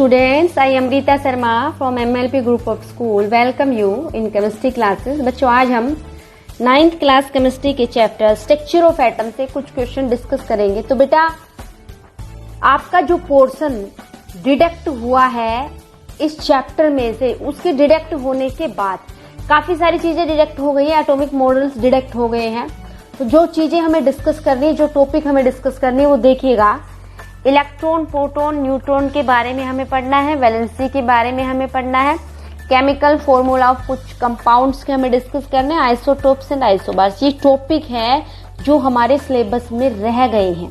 students, I am Rita Sharma from MLP Group of School. Welcome you in chemistry classes. बच्चों आज हम 9th class chemistry के chapter structure of atom से कुछ question discuss करेंगे। तो बेटा आपका जो पोर्शन डिडक्ट हुआ है इस चैप्टर में से, उसके डिडक्ट होने के बाद काफी सारी चीजें डिडक्ट हो गई है, एटॉमिक मॉडल्स डिडक्ट हो गए हैं। तो जो चीजें हमें डिस्कस करनी है, जो टॉपिक हमें डिस्कस करनी है वो देखिएगा। इलेक्ट्रॉन, प्रोटॉन, न्यूट्रॉन के बारे में हमें पढ़ना है, वैलेंसी के बारे में हमें पढ़ना है, केमिकल फॉर्मूला ऑफ कुछ कंपाउंड्स के हमें डिस्कस करने हैं, आइसोटोप्स एंड आइसोबार्स। ये टॉपिक है जो हमारे सिलेबस में रह गए हैं।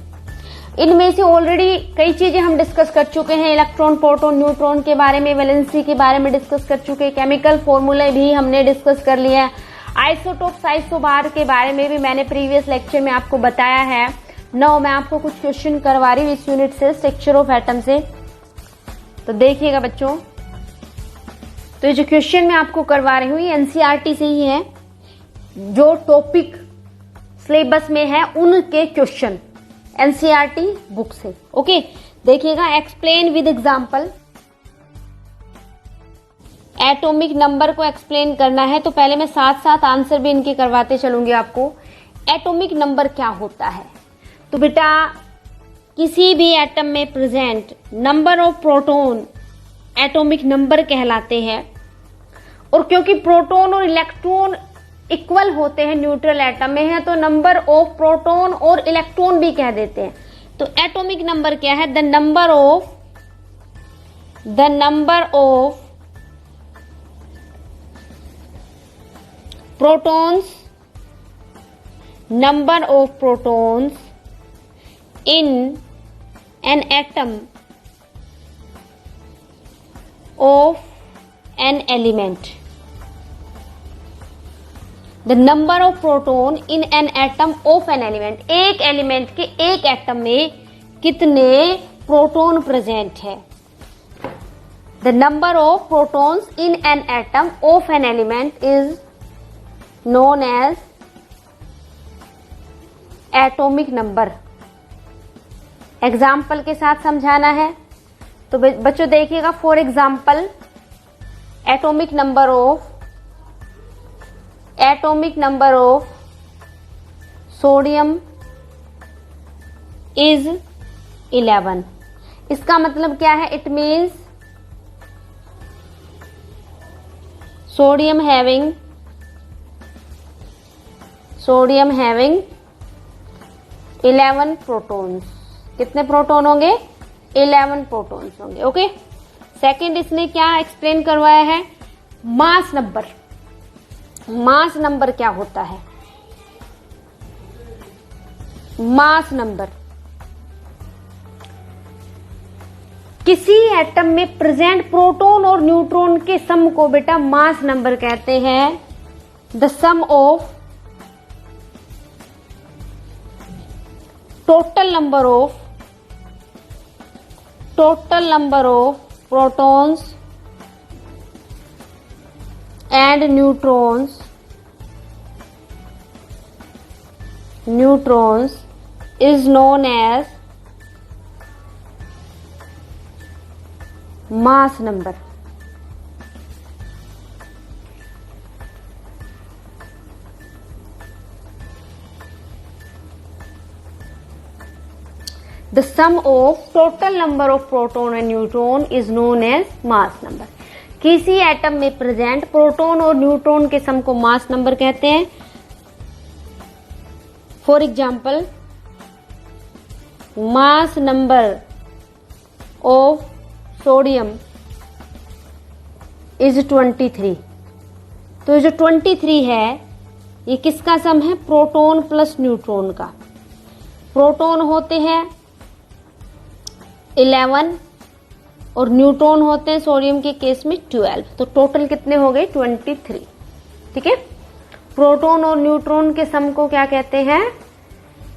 इनमें से ऑलरेडी कई चीजें हम डिस्कस कर चुके हैं। इलेक्ट्रॉन, प्रोटॉन, न्यूट्रॉन के बारे में, वैलेंसी के बारे में डिस्कस कर चुके हैं, केमिकल फॉर्मूले भी हमने डिस्कस कर लिए हैं, आइसोटोप्स, आइसोबार के बारे में भी मैंने प्रीवियस लेक्चर में आपको बताया है। मैं आपको कुछ क्वेश्चन करवा रही हूँ इस यूनिट से, स्ट्रक्चर ऑफ एटम से। तो देखिएगा बच्चों, तो ये जो क्वेश्चन मैं आपको करवा रही हूँ ये एनसीईआरटी से ही है। जो टॉपिक सिलेबस में है उनके क्वेश्चन एनसीईआरटी बुक से। ओके, देखिएगा। Explain with example. Atomic number को एक्सप्लेन करना है तो पहले मैं साथ साथ आंसर भी इनके करवाते चलूंगी आपको। एटॉमिक नंबर क्या होता है? तो बेटा किसी भी एटम में present number of proton atomic number कहलाते हैं। और क्योंकि प्रोटॉन और इलेक्ट्रॉन इक्वल होते हैं, न्यूट्रल एटम में है, तो नंबर ऑफ प्रोटॉन और इलेक्ट्रॉन भी कह देते हैं। तो एटॉमिक नंबर क्या है? The number of protons, number of protons in an atom of an element. The number of proton in an atom of an element. एक एलिमेंट के, एक एटम में कितने प्रोटॉन प्रेजेंट है? The number of protons in an atom of an element is known as atomic number. Example के साथ समझाना है। तो बच्चों देखिएगा, for example atomic number of sodium is 11। इसका मतलब क्या है? It means sodium having 11 protons. कितने प्रोटॉन होंगे? 11 प्रोटॉन्स होंगे। ओके। सेकंड, इसने क्या एक्सप्लेन करवाया है? Mass number. मास नंबर क्या होता है? मास नंबर किसी एटम में प्रेजेंट प्रोटॉन और न्यूट्रॉन के सम को बेटा मास नंबर कहते हैं। The sum of total number of protons and neutrons is known as mass number. The sum of total number of proton and neutron is known as mass number. किसी atom में present proton और neutron के sum को मास number कहते हैं। For example, mass number of sodium is 23। तो ये जो 23 है ये किसका सम है? प्रोटॉन प्लस न्यूट्रॉन का। प्रोटॉन होते हैं 11 और न्यूट्रॉन होते हैं सोडियम के केस में 12। तो टोटल कितने हो गए? 23। ठीक है। प्रोटॉन और न्यूट्रॉन के सम को क्या कहते हैं?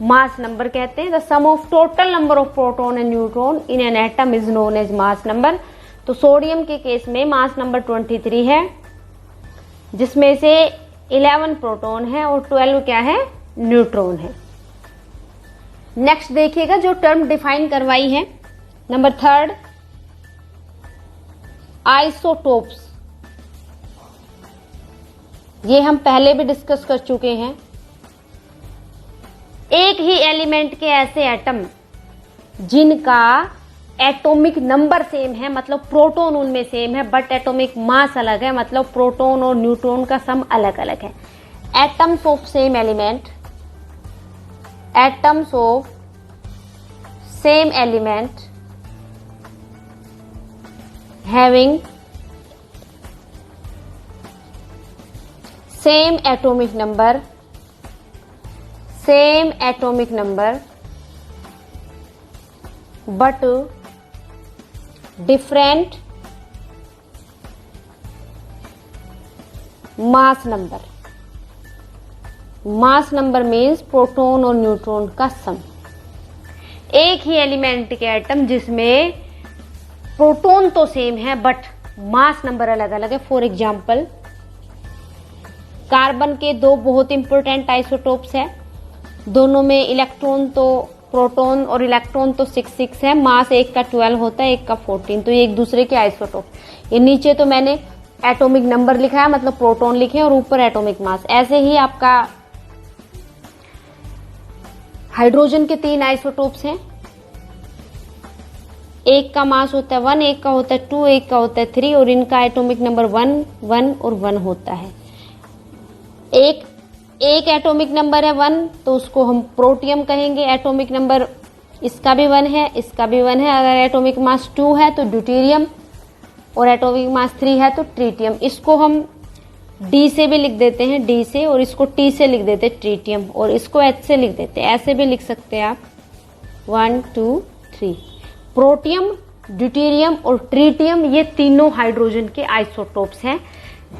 मास नंबर कहते हैं। The sum of total number of proton and neutron in an atom is known as mass number. तो सोडियम के केस में मास नंबर 23 है, जिसमें से 11 प्रोटॉन है और 12 क्या है? न्यूट्रॉन है। नेक्स्ट देखिएगा, जो टर्म डिफाइन करवाई है। नंबर 3, आइसोटोप्स, ये हम पहले भी डिस्कस कर चुके हैं। एक ही एलिमेंट के ऐसे एटम जिनका एटॉमिक नंबर सेम है, मतलब प्रोटॉन उनमें सेम है, बट एटॉमिक मास अलग है, मतलब प्रोटॉन और न्यूट्रॉन का सम अलग अलग है। Atoms of same element, atoms of same element having same atomic number, same atomic number but different mass number. Mass number means proton और न्यूट्रॉन का सम। एक ही एलिमेंट के एटम जिसमें प्रोटॉन तो सेम है बट मास नंबर अलग अलग है। फॉर एग्जाम्पल, कार्बन के दो बहुत इंपॉर्टेंट आइसोटोप्स है, दोनों में इलेक्ट्रॉन तो प्रोटॉन और इलेक्ट्रॉन तो 6 है, मास एक का 12 होता है, एक का 14, तो ये एक दूसरे के आइसोटोप। ये नीचे तो मैंने एटॉमिक नंबर लिखा है, मतलब प्रोटॉन लिखे और ऊपर एटॉमिक मास। ऐसे ही आपका हाइड्रोजन के 3 आइसोटोप्स हैं, एक का मास होता है 1, एक का होता है 2, एक का होता है 3 और इनका एटॉमिक नंबर 1, 1 और 1 होता है। एक एटॉमिक नंबर है 1 तो उसको हम प्रोटियम कहेंगे। एटॉमिक नंबर इसका भी 1 है, इसका भी 1 है। अगर एटॉमिक मास 2 है तो ड्यूटेरियम और एटॉमिक मास 3 है तो ट्रीटियम। इसको हम डी से भी लिख देते हैं, डी से, और इसको टी से लिख देते हैं ट्रीटियम, और इसको एच से लिख देते हैं। ऐसे भी लिख सकते हैं आप 1 2 3। प्रोटियम, ड्यूटेरियम और ट्रीटियम ये तीनों हाइड्रोजन के आइसोटोप्स हैं।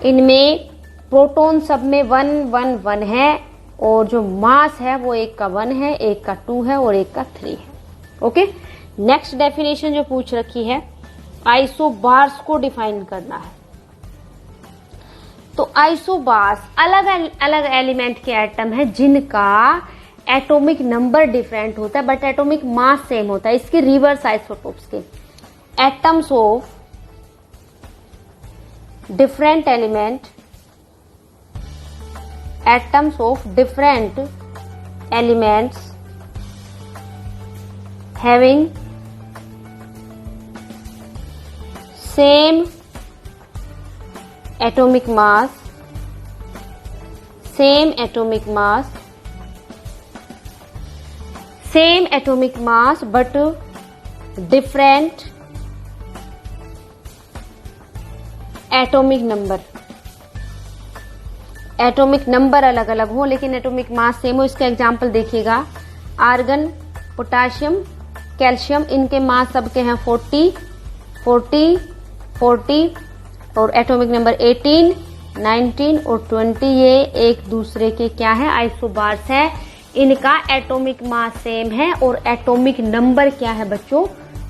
इनमें प्रोटॉन सब में 1 1 1 है और जो मास है वो एक का 1 है, एक का 2 है और एक का 3 है। ओके, नेक्स्ट डेफिनेशन जो पूछ रखी है, आइसोबार्स को डिफाइन करना है। तो आइसोबार्स अलग अलग एलिमेंट के एटम है जिनका एटॉमिक नंबर डिफरेंट होता है बट एटॉमिक मास सेम होता है। इसके रिवर्स आइसोटोप्स के atoms of different element, atoms of different elements having same atomic mass, same atomic mass, same atomic mass but different atomic number। Atomic number अलग अलग हो लेकिन एटॉमिक मास सेम हो। इसका एग्जांपल देखिएगा, आर्गन, पोटाशियम, कैल्शियम, इनके मास सबके हैं 40 40 40 और एटॉमिक नंबर 18 19 और 20। ये एक दूसरे के क्या है, आइसोबार्स है। इनका एटॉमिक मास सेम है और एटॉमिक नंबर क्या है बच्चों,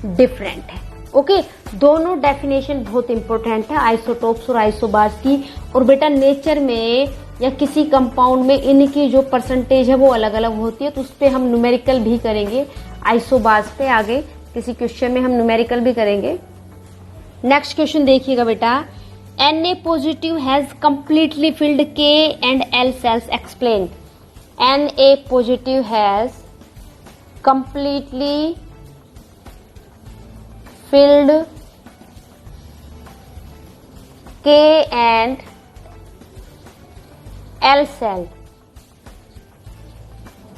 डिफरेंट है। ओके, दोनों डेफिनेशन बहुत इंपॉर्टेंट है आइसोटोप्स और आइसोबार्स की। और बेटा नेचर में या किसी कंपाउंड में इनकी जो परसेंटेज है वो अलग अलग होती है, तो उस पर हम न्यूमेरिकल भी करेंगे। आइसोबार्स पे आगे किसी क्वेश्चन में हम न्यूमेरिकल भी करेंगे। नेक्स्ट क्वेश्चन देखिएगा बेटा, Na positive has completely filled K and L cells, explain. Na positive has completely filled K and L cell,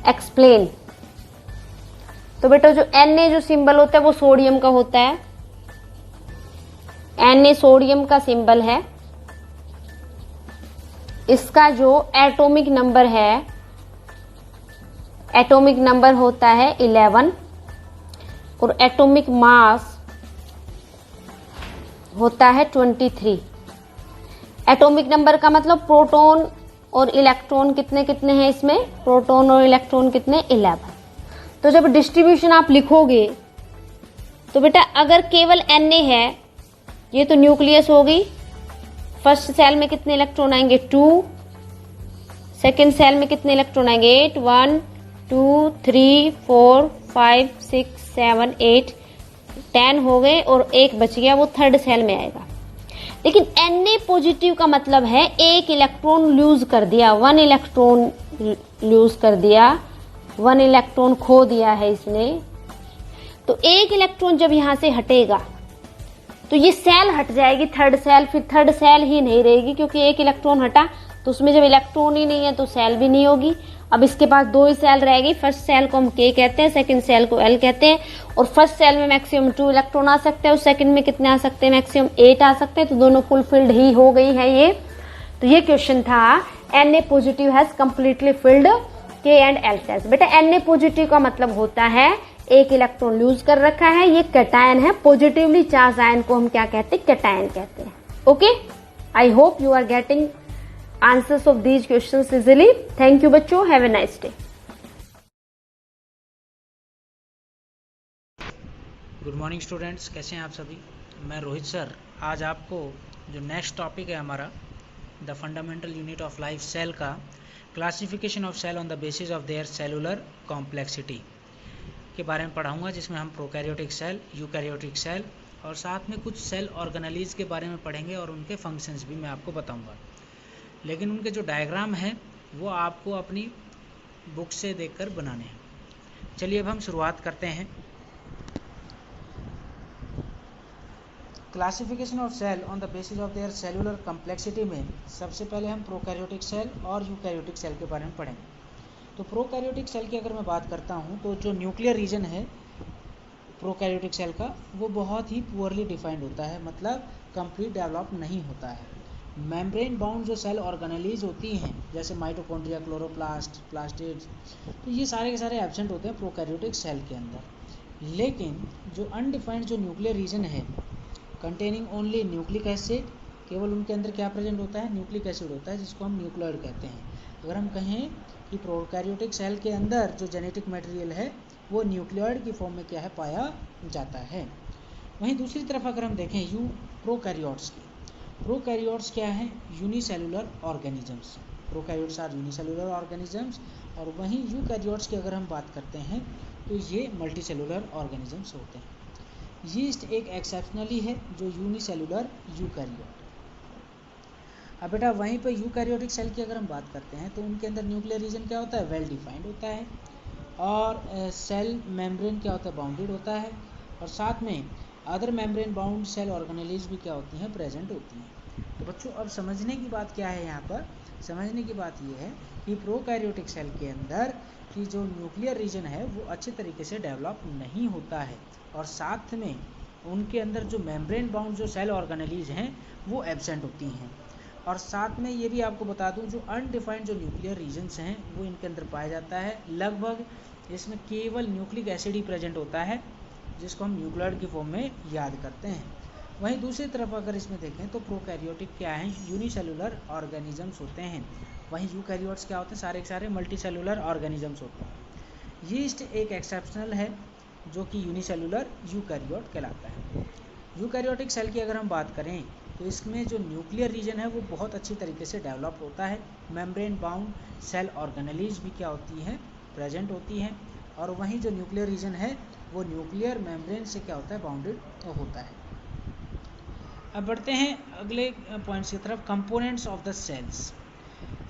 explain. तो बेटा जो Na जो सिंबल होता है वो सोडियम का होता है, Na सोडियम का सिंबल है। इसका जो एटॉमिक नंबर है, एटॉमिक नंबर होता है 11 और एटॉमिक मास होता है 23। एटॉमिक नंबर का मतलब प्रोटॉन और इलेक्ट्रॉन कितने कितने हैं इसमें, प्रोटॉन और इलेक्ट्रॉन कितने, 11। तो जब डिस्ट्रीब्यूशन आप लिखोगे तो बेटा अगर केवल Na है, ये तो न्यूक्लियस होगी, फर्स्ट सेल में कितने इलेक्ट्रॉन आएंगे 2, सेकेंड सेल में कितने इलेक्ट्रॉन आएंगे 8, 1 2 3 4 5 6 7 8 10 हो गए और एक बच गया, वो थर्ड सेल में आएगा। लेकिन Na पॉजिटिव का मतलब है एक इलेक्ट्रॉन लूज कर दिया, 1 इलेक्ट्रॉन लूज कर दिया, 1 इलेक्ट्रॉन खो दिया है इसने। तो एक इलेक्ट्रॉन जब यहां से हटेगा तो ये सेल हट जाएगी, थर्ड सेल, फिर थर्ड सेल ही नहीं रहेगी, क्योंकि एक इलेक्ट्रॉन हटा तो उसमें जब इलेक्ट्रॉन ही नहीं है तो सेल भी नहीं होगी। अब इसके पास 2 ही सेल रहेगी, फर्स्ट सेल को हम K कहते हैं, सेकंड सेल को L कहते हैं, और फर्स्ट सेल में मैक्सिमम 2 इलेक्ट्रॉन आ सकते हैं और सेकंड में कितने आ सकते हैं, मैक्सिमम 8 आ सकते हैं। तो दोनों फुलफिल्ड ही हो गई है ये। तो ये क्वेश्चन था Na positive has completely filled K and L shells. बेटा Na पॉजिटिव का मतलब होता है एक इलेक्ट्रॉन लूज कर रखा है, ये कैटायन है, पॉजिटिवली चार्ज आयन को हम क्या कहते हैं, कैटायन कहते हैं। Okay, I hope you are getting answers of these questions easily. Thank you बच्चों, have a nice day. Good morning students, कैसे हैं आप सभी। मैं रोहित सर आज आपको जो नेक्स्ट टॉपिक है हमारा the fundamental unit of life cell का classification of cell on the basis of their cellular complexity के बारे में पढ़ाऊंगा, जिसमें हम प्रोकैरियोटिक सेल, यूकैरियोटिक सेल और साथ में कुछ सेल ऑर्गेनेलीज के बारे में पढ़ेंगे और उनके फंक्शंस भी मैं आपको बताऊंगा। लेकिन उनके जो डायग्राम हैं वो आपको अपनी बुक से देखकर बनाने हैं। चलिए अब हम शुरुआत करते हैं। Classification of cell on the basis of their cellular complexity में सबसे पहले हम प्रोकैरियोटिक सेल और यूकैरियोटिक सेल के बारे में पढ़ेंगे। तो प्रोकैरियोटिक सेल की अगर मैं बात करता हूँ तो जो न्यूक्लियर रीजन है प्रोकैरियोटिक सेल का वो बहुत ही पुअरली डिफाइंड होता है, मतलब कंप्लीट डेवलप नहीं होता है। मेम्ब्रेन बाउंड जो सेल ऑर्गेनेलीज होती हैं जैसे माइटोकॉन्ड्रिया, क्लोरोप्लास्ट, प्लास्टिड्स, तो ये सारे के सारे एब्सेंट होते हैं प्रोकैरियोटिक सेल के अंदर। लेकिन जो अनडिफाइंड जो न्यूक्लियर रीजन है कंटेनिंग ओनली न्यूक्लिक एसिड, केवल उनके अंदर क्या प्रेजेंट होता है, न्यूक्लिक एसिड होता है, जिसको हम न्यूक्लियोइड कहते हैं। अगर हम कहें कि प्रोकैरियोटिक सेल के अंदर जो जेनेटिक मटेरियल है वो न्यूक्लियोइड की फॉर्म में क्या है, पाया जाता है। वहीं दूसरी तरफ अगर हम देखें प्रोकैरियोट्स की, प्रोकैरियोट्स क्या है, unicellular organisms. Prokaryotes are unicellular organisms. और वहीं यूकैरियोट्स की अगर हम बात करते हैं तो ये मल्टीसेलुलर ऑर्गेनिजम्स होते हैं। यीस्ट एक एक्सेप्शनली है जो यूनिसेलुलर यूकैरियोट। अब बेटा वहीं पर यूकैरियोटिक सेल की अगर हम बात करते हैं तो उनके अंदर न्यूक्लियर रीजन क्या होता है, वेल डिफाइंड होता है, और सेल मेम्ब्रेन क्या होता है, बाउंडेड होता है, और साथ में other membrane bound cell organelles भी क्या होती हैं, प्रेजेंट होती हैं। तो बच्चों अब समझने की बात क्या है, यहाँ पर समझने की बात ये है कि प्रोकैरियोटिक सेल के अंदर की जो न्यूक्लियर रीजन है वो अच्छे तरीके से डेवलप नहीं होता है, और साथ में उनके अंदर जो मेम्ब्रेन बाउंड जो सेल ऑर्गेनेलीज हैं वो एब्सेंट होती हैं। और साथ में ये भी आपको बता दूं जो अनडिफाइंड जो न्यूक्लियर रीजन्स हैं वो इनके अंदर पाया जाता है। लगभग इसमें केवल न्यूक्लिक एसिड ही प्रेजेंट होता है, जिसको हम न्यूक्लियोइड की फॉर्म में याद करते हैं। वहीं दूसरी तरफ अगर इसमें देखें तो प्रोकैरियोटिक क्या है, यूनिसेलुलर ऑर्गेनिजम्स होते हैं। वहीं यूकैरियोट्स क्या होते हैं, सारे के सारे मल्टीसेलुलर ऑर्गेनिजम्स होते हैं। यीस्ट एक एक्सेप्शनल है जो कि यूनिसेलुलर यूकैरियोट कहलाता है। यूकैरियोटिक सेल की अगर हम बात करें तो इसमें जो न्यूक्लियर रीजन है वो बहुत अच्छी तरीके से डेवलप होता है। मेम्ब्रेन बाउंड सेल ऑर्गेनेलीज भी क्या होती हैं, प्रेजेंट होती हैं, और वहीं जो न्यूक्लियर रीजन है वो न्यूक्लियर मेम्ब्रेन से क्या होता है, बाउंडेड होता है। अब बढ़ते हैं अगले पॉइंट्स की तरफ, components of the cells.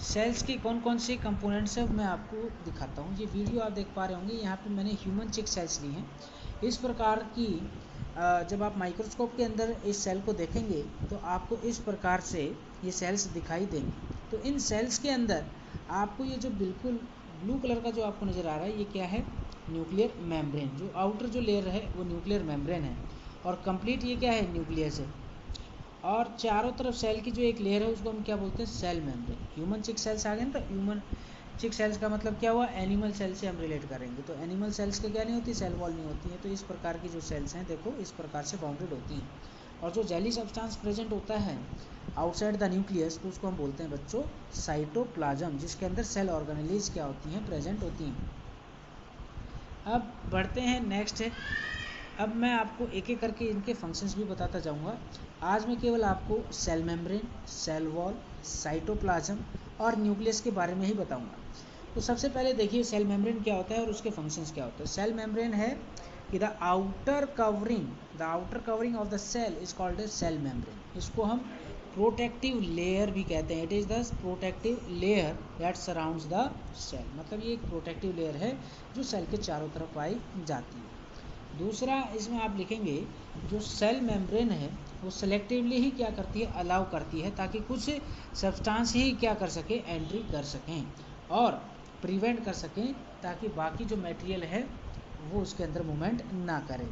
Cells की कौन कौन सी कंपोनेंट्स है मैं आपको दिखाता हूँ। ये वीडियो आप देख पा रहे होंगे, यहाँ पे मैंने ह्यूमन चिक सेल्स ली हैं। इस प्रकार की जब आप माइक्रोस्कोप के अंदर इस सेल को देखेंगे तो आपको इस प्रकार से ये सेल्स दिखाई देंगे। तो इन सेल्स के अंदर आपको ये जो बिल्कुल ब्लू कलर का जो आपको नज़र आ रहा है ये क्या है, न्यूक्लियर मेम्ब्रेन। जो आउटर जो लेयर है वो न्यूक्लियर मेम्ब्रेन है, और कंप्लीट ये क्या है, न्यूक्लियस है। और चारों तरफ सेल की जो एक लेयर है उसको हम क्या बोलते हैं, सेल मेम्ब्रेन। ह्यूमन चिक सेल्स आ गए ना, तो ह्यूमन चिक सेल्स का मतलब क्या हुआ, एनिमल सेल से हम रिलेट करेंगे। तो एनिमल सेल्स के क्या नहीं होती, सेल वॉल नहीं होती है। तो इस प्रकार की जो सेल्स हैं देखो इस प्रकार से बाउंडेड होती हैं। और जो जेली सब्सटेंस प्रेजेंट होता है आउटसाइड द न्यूक्लियस तो उसको हम बोलते हैं बच्चों साइटोप्लाज्म, जिसके अंदर सेल ऑर्गेनेलीज क्या होती हैं, प्रेजेंट होती हैं। अब बढ़ते हैं नेक्स्ट है। अब मैं आपको एक एक करके इनके फंक्शंस भी बताता जाऊंगा। आज मैं केवल आपको cell membrane, cell wall, cytoplasm और न्यूक्लियस के बारे में ही बताऊंगा। तो सबसे पहले देखिए सेल मेम्ब्रेन क्या होता है और उसके फंक्शंस क्या होते हैं। सेल मेम्ब्रेन है कि the outer covering of the cell is called a cell membrane. इसको हम प्रोटेक्टिव लेयर भी कहते हैं। It is the protective layer that surrounds the cell, मतलब ये एक प्रोटेक्टिव लेयर है जो सेल के चारों तरफ पाई जाती है। दूसरा इसमें आप लिखेंगे जो सेल मेम्ब्रेन है वो सेलेक्टिवली ही क्या करती है, अलाउ करती है, ताकि कुछ सब्सटेंस ही क्या कर सके, एंट्री कर सकें और प्रिवेंट कर सकें, ताकि बाकी जो मटेरियल है वो उसके अंदर मूवमेंट ना करे।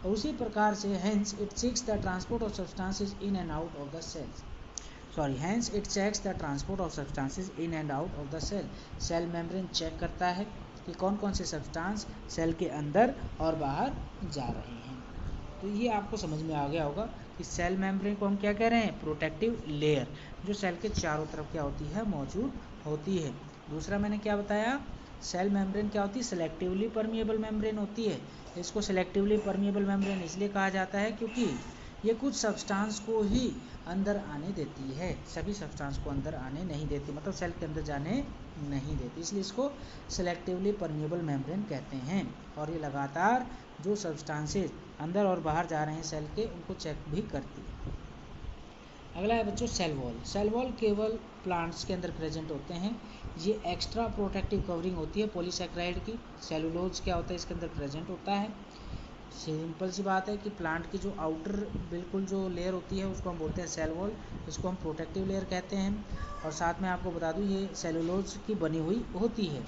और उसी प्रकार से hence it checks the transport of substances in and out of the cells, hence it checks the transport of substances in and out of the cell. Cell membrane check करता है कि कौन कौन से सब्सटेंस सेल के अंदर और बाहर जा रहे हैं। तो ये आपको समझ में आ गया होगा कि सेल मेम्ब्रेन को हम क्या कह रहे हैं, प्रोटेक्टिव लेयर, जो सेल के चारों तरफ क्या होती है, मौजूद होती है। दूसरा मैंने क्या बताया, सेल मेम्ब्रेन क्या होती है, सेलेक्टिवली परमिएबल मेम्ब्रेन होती है। इसको सेलेक्टिवली परमिएबल मेम्ब्रेन इसलिए कहा जाता है क्योंकि ये कुछ सब्सटेंस को ही अंदर आने देती है, सभी सब्सटेंस को अंदर आने नहीं देती, मतलब सेल के अंदर जाने नहीं देती, इसलिए इसको सेलेक्टिवली परमिएबल मेम्ब्रेन कहते हैं। और ये लगातार जो सब्सटेंसेस अंदर और बाहर जा रहे हैं सेल के, उनको चेक भी करती है। अगला है बच्चों सेल वॉल। सेल वॉल केवल प्लांट्स के अंदर प्रेजेंट होते हैं। ये एक्स्ट्रा प्रोटेक्टिव कवरिंग होती है पॉलीसैकेराइड की। सेलुलोज क्या होता है, इसके अंदर प्रेजेंट होता है। सिंपल सी बात है कि प्लांट की जो आउटर बिल्कुल जो लेयर होती है उसको हम बोलते हैं सेल वॉल, इसको हम प्रोटेक्टिव लेयर कहते हैं। और साथ में आपको बता दूं ये सेलुलोज की बनी हुई होती है।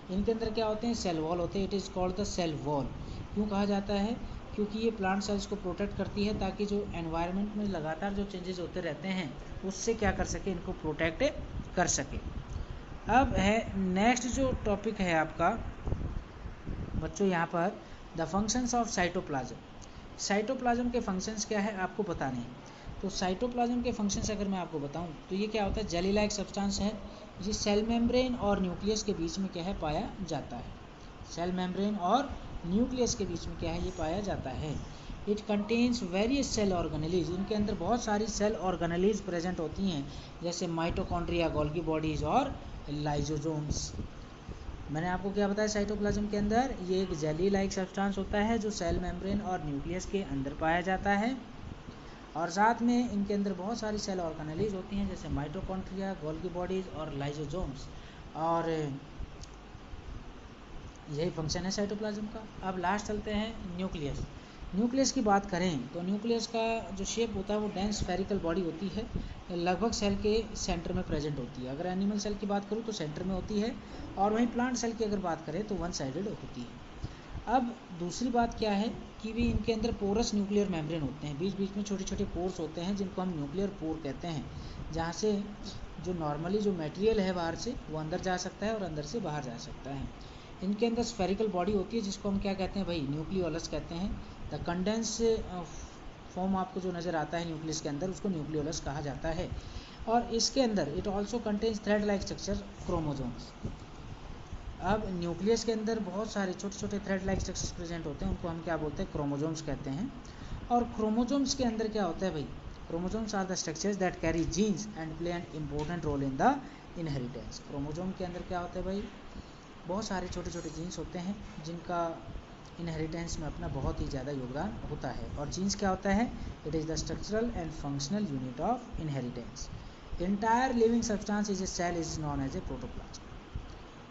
इनके अंदर क्या होते हैं, सेल वॉल होते हैं। It is called the cell wall. क्यों कहा जाता है, क्योंकि ये प्लांट सेल्स को प्रोटेक्ट करती है, ताकि जो एनवायरनमेंट में लगातार जो चेंजेस होते रहते हैं उससे क्या कर सके, इनको प्रोटेक्ट कर सके। अब है नेक्स्ट जो टॉपिक है आपका बच्चों यहाँ पर, the functions of cytoplasm. Cytoplasm के फंक्शंस क्या है आपको बताने हैं। तो साइटोप्लाज्म के फंक्शंस अगर मैं आपको बताऊं तो ये क्या होता है, जेली लाइक सब्सटेंस है, ये सेल मेम्ब्रेन और न्यूक्लियस के बीच में क्या है, पाया जाता है। सेल मेम्ब्रेन और न्यूक्लियस के बीच में क्या है, ये पाया जाता है। It contains various cell organelles, इनके अंदर बहुत सारी सेल ऑर्गेनेलीज प्रेजेंट होती हैं, जैसे माइटोकॉन्ड्रिया, गोल्गी बॉडीज और लाइजोसोम्स। मैंने आपको क्या बताया, साइटोप्लाज्म के अंदर ये एक जेली लाइक सब्सटेंस होता है जो सेल मेम्ब्रेन और न्यूक्लियस के अंदर पाया जाता है। और साथ में इनके अंदर बहुत सारी सेल ऑर्गेनेलीज होती हैं, जैसे माइटोकॉन्ड्रिया, गोल्गी बॉडीज और लाइजोसोम्स। और यही फंक्शन है साइटोप्लाज्म का। अब लास्ट चलते हैं न्यूक्लियस। न्यूक्लियस की बात करें तो न्यूक्लियस का जो शेप होता है वो डेंस स्फेरिकल बॉडी होती है, लगभग सेल के सेंटर में प्रेजेंट होती है। अगर एनिमल सेल की बात करूँ तो सेंटर में होती है, और वहीं प्लांट सेल की अगर बात करें तो वन साइडेड होती है। अब दूसरी बात क्या है कि भी इनके अंदर पोरस न्यूक्लियर मेम्ब्रेन होते हैं, बीच बीच में छोटे छोटे पोर्स होते हैं जिनको हम न्यूक्लियर पोर कहते हैं, जहाँ से जो नॉर्मली जो मटेरियल है बाहर से वो अंदर जा सकता है और अंदर से बाहर जा सकता है। इनके अंदर स्फेरिकल बॉडी होती है जिसको हम क्या कहते हैं भाई, न्यूक्लियोलस कहते हैं। द कंडेंस फॉर्म आपको जो नज़र आता है न्यूक्लियस के अंदर उसको न्यूक्लियोलस कहा जाता है। और इसके अंदर it also contains thread like structure, chromosomes. अब न्यूक्लियस के अंदर बहुत सारे छोटे छोटे थ्रेड लाइक स्ट्रक्चर्स प्रेजेंट होते हैं, उनको हम क्या बोलते हैं, क्रोमोजोम्स कहते हैं। और क्रोमोजोम्स के अंदर क्या होता है भाई, chromosomes are the structures that carry genes and play an important role in the inheritance. Chromosome के अंदर क्या होता है भाई, बहुत सारे छोटे छोटे जीन्स होते हैं जिनका इनहेरिटेंस में अपना बहुत ही ज़्यादा योगदान होता है। और जीन्स क्या होता है, it is the structural and functional unit of inheritance. Entire living substance is a cell is known as a protoplast.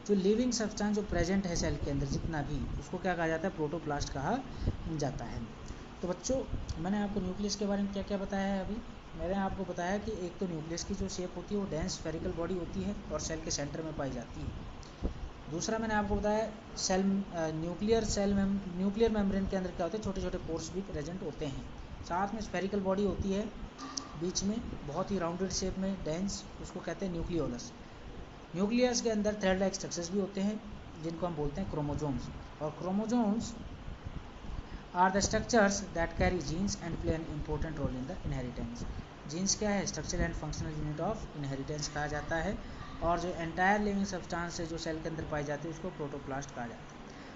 जो लिविंग सब्सटेंस जो प्रेजेंट है सेल के अंदर जितना भी, उसको क्या कहा जाता है, प्रोटोप्लास्ट कहा जाता है। तो बच्चों मैंने आपको न्यूक्लियस के बारे में क्या क्या बताया है, अभी मैंने आपको बताया कि एक तो न्यूक्लियस की जो शेप होती है वो डेंस स्फेरिकल बॉडी होती है और सेल के सेंटर में पाई जाती है। दूसरा मैंने आपको बताया सेल न्यूक्लियर मेम्ब्रेन के अंदर क्या होते हैं, छोटे छोटे पोर्स भी प्रेजेंट होते हैं। साथ में स्फेरिकल बॉडी होती है बीच में बहुत ही राउंडेड शेप में डेंस, उसको कहते हैं न्यूक्लियोलस। न्यूक्लियस के अंदर थ्रेड लाइक स्ट्रक्चर्स भी होते हैं जिनको हम बोलते हैं क्रोमोजोम्स। और chromosomes are the structures that carry genes and play an important role in the inheritance. Genes क्या है, structural and functional unit of inheritance कहा जाता है। और जो एंटायर लिविंग सब्सटेंस है जो सेल के अंदर पाई जाती है उसको प्रोटोप्लास्ट कहा जाता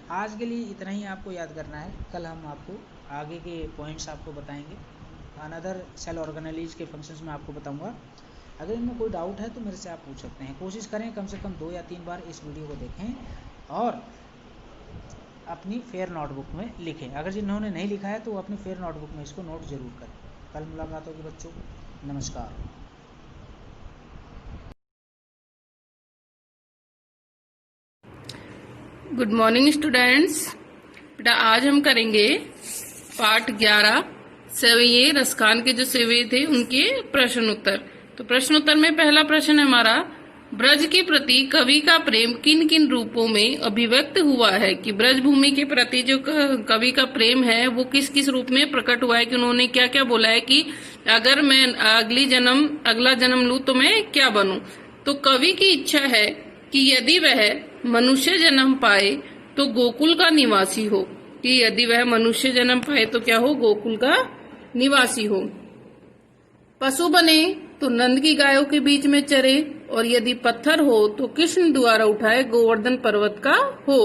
है। आज के लिए इतना ही आपको याद करना है, कल हम आपको आगे के पॉइंट्स आपको बताएंगे, अनदर सेल ऑर्गेनेलीज के फंक्शंस में आपको बताऊंगा। अगर इनमें कोई डाउट है तो मेरे से आप पूछ सकते हैं। कोशिश करें कम से कम 2 या 3 बार इस वीडियो को देखें और अपनी फेयर नोटबुक में लिखें। अगर जिन्होंने नहीं लिखा है तो वो अपनी फेयर नोटबुक में इसको नोट जरूर करें। कल मुलाकात होगी बच्चों, नमस्कार। Good morning students. बेटा आज हम करेंगे पार्ट 11 सेवइये रसखान के जो सेवइये थे उनके प्रश्न उत्तर। तो प्रश्न उत्तर में पहला प्रश्न है हमारा, ब्रज के प्रति कवि का प्रेम किन किन रूपों में अभिव्यक्त हुआ है। कि ब्रज भूमि के प्रति जो कवि का प्रेम है वो किस किस रूप में प्रकट हुआ है, कि उन्होंने क्या क्या बोला है कि अगर मैं अगला जन्म लूं तो मैं क्या बनूं। तो कवि की इच्छा है कि यदि वह मनुष्य जन्म पाए तो गोकुल का निवासी हो, कि यदि वह मनुष्य जन्म पाए तो क्या हो, गोकुल का निवासी हो। पशु बने तो नंद की गायों के बीच में चरे, और यदि पत्थर हो तो कृष्ण द्वारा उठाए गोवर्धन पर्वत का हो,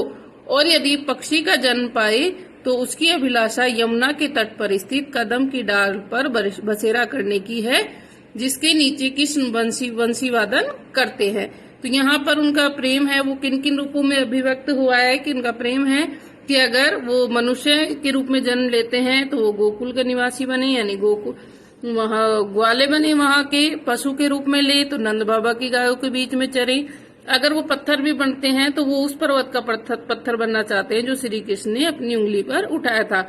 और यदि पक्षी का जन्म पाए तो उसकी अभिलाषा यमुना के तट पर स्थित कदम की डाल पर बसेरा करने की है, जिसके नीचे कृष्ण बंसी वादन करते हैं। तो यहाँ पर उनका प्रेम है वो किन किन रूपों में अभिव्यक्त हुआ है, कि उनका प्रेम है कि अगर वो मनुष्य के रूप में जन्म लेते हैं तो वो गोकुल के निवासी बने, यानी गोकुल वहाँ ग्वाले बने, वहाँ के पशु के रूप में ले तो नंद बाबा की गायों के बीच में चरे। अगर वो पत्थर भी बनते हैं तो वो उस पर्वत का पत्थर बनना चाहते हैं जो श्री कृष्ण ने अपनी उंगली पर उठाया था।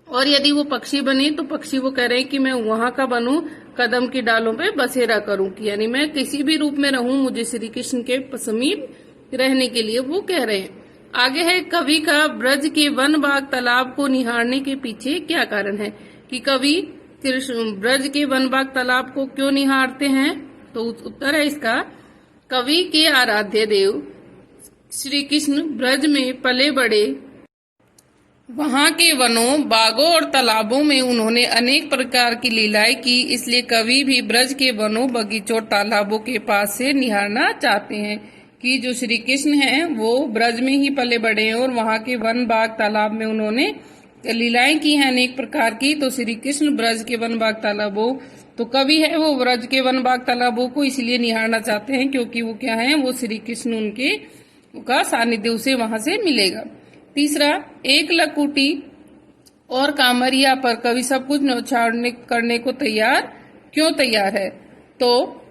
और यदि वो पक्षी बने तो पक्षी वो कह रहे हैं कि मैं वहां का बनूं, कदम की डालों पे बसेरा करूं, कि यानी मैं किसी भी रूप में रहूं, मुझे श्री कृष्ण के समीप रहने के लिए वो कह रहे हैं। आगे है, कवि का ब्रज के वन बाग तालाब को निहारने के पीछे क्या कारण है। कि कवि ब्रज के वन बाग तालाब को क्यों निहारते हैं। तो उत्तर है इसका, कवि के आराध्य देव श्री कृष्ण ब्रज में पले बड़े, वहाँ के वनों बागों और तालाबों में उन्होंने अनेक प्रकार की लीलाएं की, इसलिए कवि भी ब्रज के वनों बगीचों तालाबों के पास से निहारना चाहते हैं। कि जो श्री कृष्ण हैं वो ब्रज में ही पले बड़े हैं और वहाँ के वन बाग तालाब में उन्होंने लीलाएं की हैं अनेक प्रकार की। तो श्री कृष्ण ब्रज के वन बाग तालाबों, तो कवि है वो ब्रज के वन बाग तालाबों को इसलिए निहारना चाहते हैं क्योंकि वो क्या है, वो श्री कृष्ण उनके का सानिध्य उसे वहां से मिलेगा। तीसरा, एक लकुटी और कामरिया पर कवि सब कुछ न्यौछावर करने को क्यों तैयार है। तो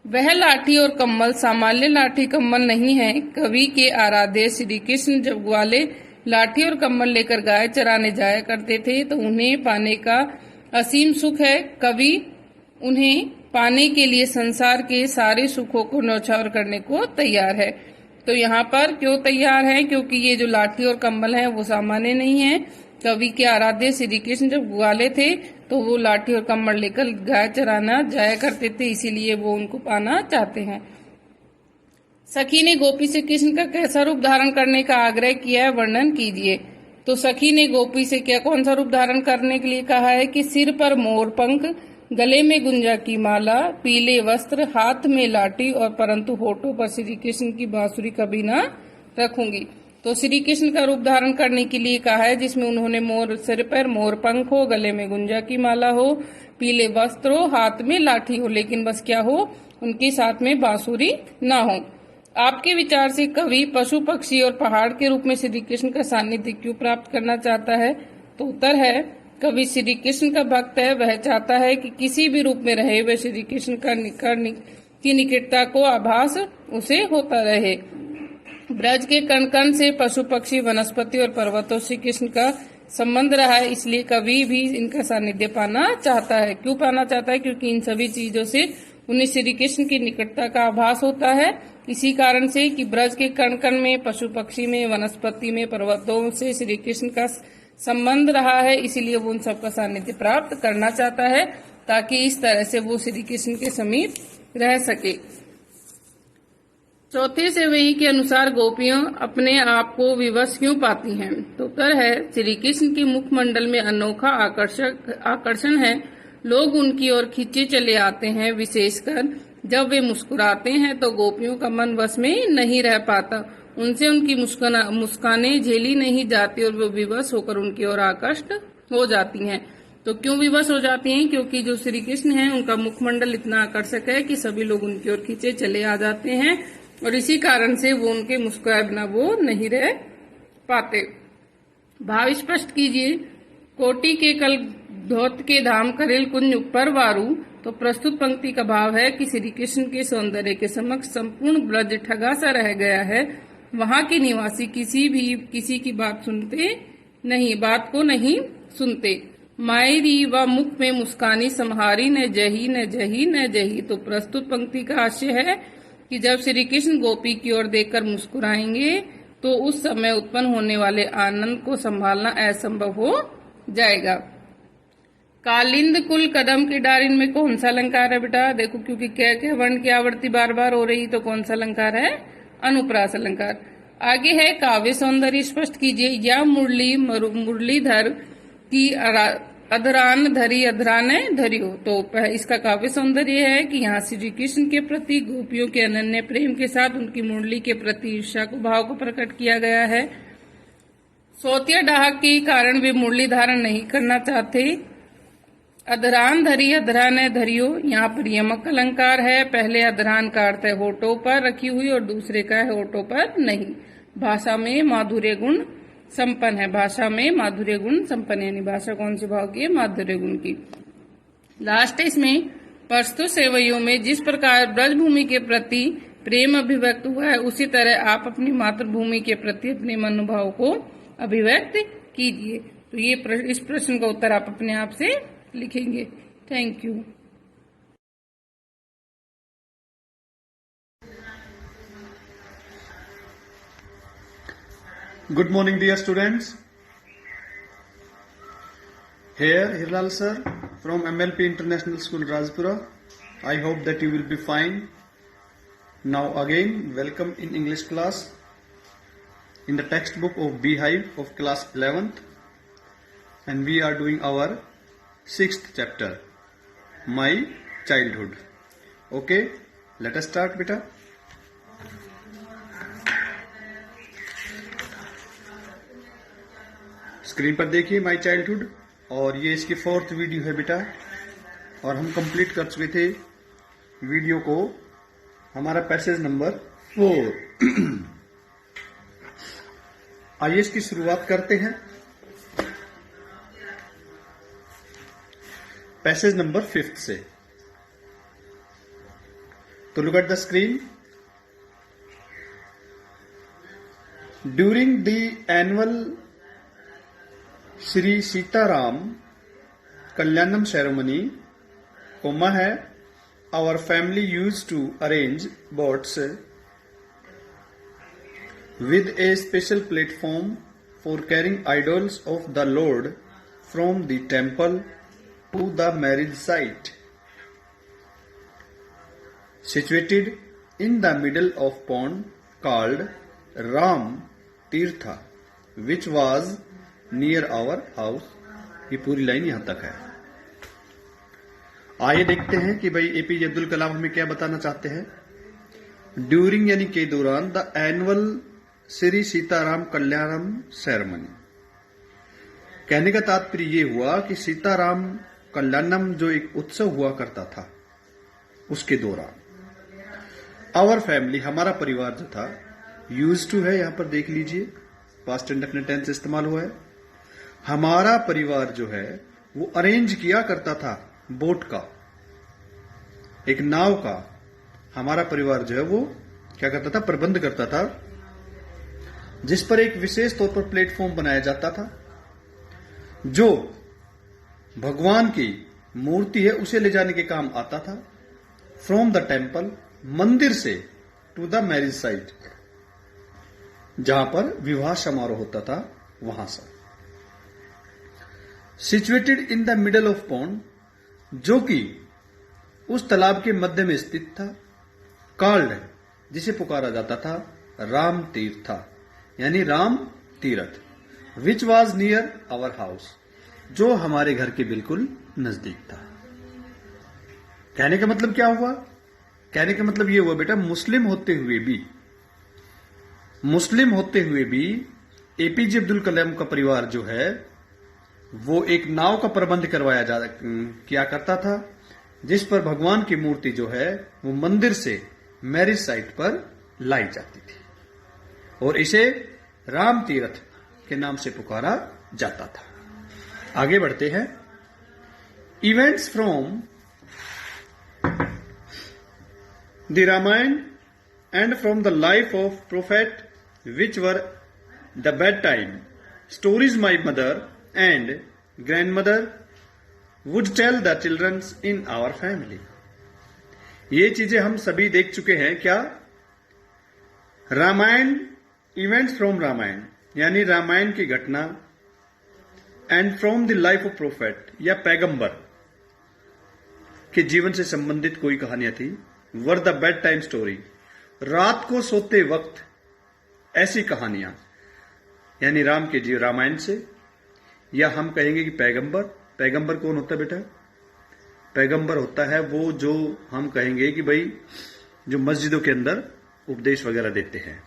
वह लाठी और कम्बल सामान्य लाठी कम्बल नहीं है। कवि के आराध्य श्री कृष्ण जब ग्वाले लाठी और कम्बल लेकर गाय चराने जाया करते थे तो उन्हें पाने का असीम सुख है। कवि उन्हें पाने के लिए संसार के सारे सुखों को न्यौछावर करने को तैयार है। तो यहाँ पर क्यों तैयार है, क्योंकि ये जो लाठी और कम्बल है वो सामान्य नहीं है। कवि के आराध्य श्री कृष्ण जब ग्वाले थे तो वो लाठी और कम्बल लेकर गाय चराना जाया करते थे, इसीलिए वो उनको पाना चाहते हैं। सखी ने गोपी से कृष्ण का कैसा रूप धारण करने का आग्रह किया है, वर्णन कीजिए। तो सखी ने गोपी से कौन सा रूप धारण करने के लिए कहा है कि सिर पर मोर पंख, गले में गुंजा की माला, पीले वस्त्र, हाथ में लाठी, और परंतु होठों पर श्री कृष्ण की बांसुरी कभी ना रखूंगी। तो श्री कृष्ण का रूप धारण करने के लिए कहा है जिसमें उन्होंने सिर पर मोर पंख हो, गले में गुंजा की माला हो, पीले वस्त्र हो, हाथ में लाठी हो, लेकिन बस क्या हो, उनके साथ में बांसुरी ना हो। आपके विचार से कवि पशु पक्षी और पहाड़ के रूप में श्री कृष्ण का सानिध्य क्यों प्राप्त करना चाहता है। तो उत्तर है, कवि श्री कृष्ण का भक्त है, वह चाहता है कि किसी भी रूप में रहे वह श्री कृष्ण की निकटता को आभास उसे होता रहे। ब्रज के कण कण से पशु पक्षी वनस्पति और पर्वतों से कृष्ण का संबंध रहा है, इसलिए कवि भी इनका सानिध्य पाना चाहता है। क्यों पाना चाहता है, क्योंकि इन सभी चीजों से उन्हें श्री कृष्ण की निकटता का आभास होता है। इसी कारण से कि ब्रज के कण कण में, पशु पक्षी में, वनस्पति में, पर्वतों से श्री कृष्ण का संबंध रहा है, इसीलिए वो उन सबका सानिध्य प्राप्त करना चाहता है ताकि इस तरह से वो श्री कृष्ण के समीप रह सके। चौथे सेवई के अनुसार गोपियां अपने आप को विवश क्यों पाती हैं। तो उत्तर है, श्री कृष्ण के मुखमंडल में अनोखा आकर्षण है, लोग उनकी ओर खींचे चले आते हैं। विशेषकर जब वे मुस्कुराते हैं तो गोपियों का मन वश में नहीं रह पाता, उनसे उनकी मुस्कानें झेली नहीं जाती और वो विवश होकर उनकी ओर आकर्षित हो जाती हैं। तो क्यों विवश हो जाती हैं, क्योंकि जो श्री कृष्ण है उनका मुखमंडल इतना आकर्षक है कि सभी लोग उनकी ओर खींचे चले आ जाते हैं, और इसी कारण से वो उनके मुस्कुराए बिना वो नहीं रह पाते। भाव स्पष्ट कीजिए। कोटि के कल धौत के धाम करेल कुंज ऊपर वारू। तो प्रस्तुत पंक्ति का भाव है कि श्री कृष्ण के सौंदर्य के समक्ष संपूर्ण ब्रज ठगा सा रह गया है वहां के निवासी किसी की बात को नहीं सुनते। मायरी व मुख में मुस्कानी सम्हारी न जही न जही न जही। तो प्रस्तुत पंक्ति का आशय है कि जब श्री कृष्ण गोपी की ओर देखकर मुस्कुराएंगे तो उस समय उत्पन्न होने वाले आनंद को संभालना असंभव हो जाएगा। कालिंद कुल कदम की डारिन में कौन सा अलंकार है बेटा? देखो, क्योंकि क्या वर्ण की आवृत्ति बार बार हो रही, तो कौन सा अलंकार है? अनुप्रास अलंकार। आगे है काव्य सौंदर्य स्पष्ट कीजिए। या मुरलीधर की अधरान धरी अधरान धरियो। तो इसका काव्य सौंदर्य है कि यहाँ श्री कृष्ण के प्रति गोपियों के अनन्य प्रेम के साथ उनकी मुरली के प्रति ईर्ष्या को भाव को प्रकट किया गया है। सोतिया डाह के कारण वे मुरली धारण नहीं करना चाहते। अधरान धरी अधरान धरियो, यहाँ पर यमक अलंकार है। पहले अधरान का अर्थ है होठों पर रखी हुई और दूसरे का है होठों पर नहीं। भाषा में माधुर्य गुण संपन्न है। भाषा में माधुर्य गुण संपन्न, यानी भाषा कौन से भाव की है? माधुर्य गुण की। लास्ट इसमें प्रस्तुत सेवइयों में जिस प्रकार ब्रजभूमि के प्रति प्रेम अभिव्यक्त हुआ है, उसी तरह आप अपनी मातृभूमि के प्रति अपने मनोभाव को अभिव्यक्त कीजिए। तो ये इस प्रश्न का उत्तर आप अपने आप से लिखेंगे। Thank you. Good morning, dear students. Here, Hiral sir from MLP International School, Rajpura. I hope that you will be fine. Now again, welcome in English class in the textbook of Beehive of class 11th, and we are doing our 6th chapter, My Childhood. Okay, let us start, beta. Screen पर देखिए my childhood, और ये इसकी 4th video है बेटा, और हम complete कर चुके थे वीडियो को। हमारा पैसेज नंबर 4। आइए इसकी शुरुआत करते हैं। पैसेज नंबर 5 से। तो look at the screen. During the annual Shri Sitaram Kalyanam ceremony, comma है, our family used to arrange boats with a special platform for carrying idols of the Lord from the temple to the marriage site, situated in the middle of pond called Ram Tirtha, which was near our house. ये पूरी line यहां तक है। आइए देखते हैं कि भाई एपीजे अब्दुल कलाम हमें क्या बताना चाहते हैं। ड्यूरिंग यानी के दौरान the annual Shri Sitaram Kalyanam ceremony, कहने का तात्पर्य ये हुआ कि सीताराम कल्याणम जो एक उत्सव हुआ करता था, उसके दौरान आवर फैमिली, हमारा परिवार जो था, यूज टू है, यहां पर देख लीजिए पास्ट इंडेफिनिट टेंस इस्तेमाल हुआ है। हमारा परिवार जो है वो अरेंज किया करता था बोट का, एक नाव का। हमारा परिवार जो है वो क्या करता था? प्रबंध करता था, जिस पर एक विशेष तौर पर प्लेटफॉर्म बनाया जाता था, जो भगवान की मूर्ति है उसे ले जाने के काम आता था। फ्रॉम द टेम्पल, मंदिर से, टू द मैरिज साइट, जहां पर विवाह समारोह होता था, वहां से। Situated in the middle of pond, जो कि उस तालाब के मध्य में स्थित था। कॉल्ड, जिसे पुकारा जाता था राम तीर्था, यानी Ram Tirtha. Which was near our house, जो हमारे घर के बिल्कुल नजदीक था। कहने का मतलब क्या हुआ? कहने का मतलब ये हुआ बेटा, मुस्लिम होते हुए भी एपीजे अब्दुल कलाम का परिवार जो है वो एक नाव का प्रबंध किया करता था, जिस पर भगवान की मूर्ति जो है वो मंदिर से मैरिज साइट पर लाई जाती थी, और इसे राम तीर्थ के नाम से पुकारा जाता था। आगे बढ़ते हैं। Events from the Ramayana and from the life of prophet which were the bedtime stories my mother and grandmother would tell the children in our family. ये चीजें हम सभी देख चुके हैं क्या? रामायण, इवेंट्स फ्रॉम रामायण यानी रामायण की घटना, and from the life of prophet या पैगंबर के जीवन से संबंधित कोई कहानियां थी, were the bedtime story, रात को सोते वक्त ऐसी कहानियां, यानी राम के जीव रामायण से, या हम कहेंगे कि पैगंबर। पैगंबर कौन होता है बेटा? पैगंबर होता है वो जो हम कहेंगे कि भाई जो मस्जिदों के अंदर उपदेश वगैरह देते हैं,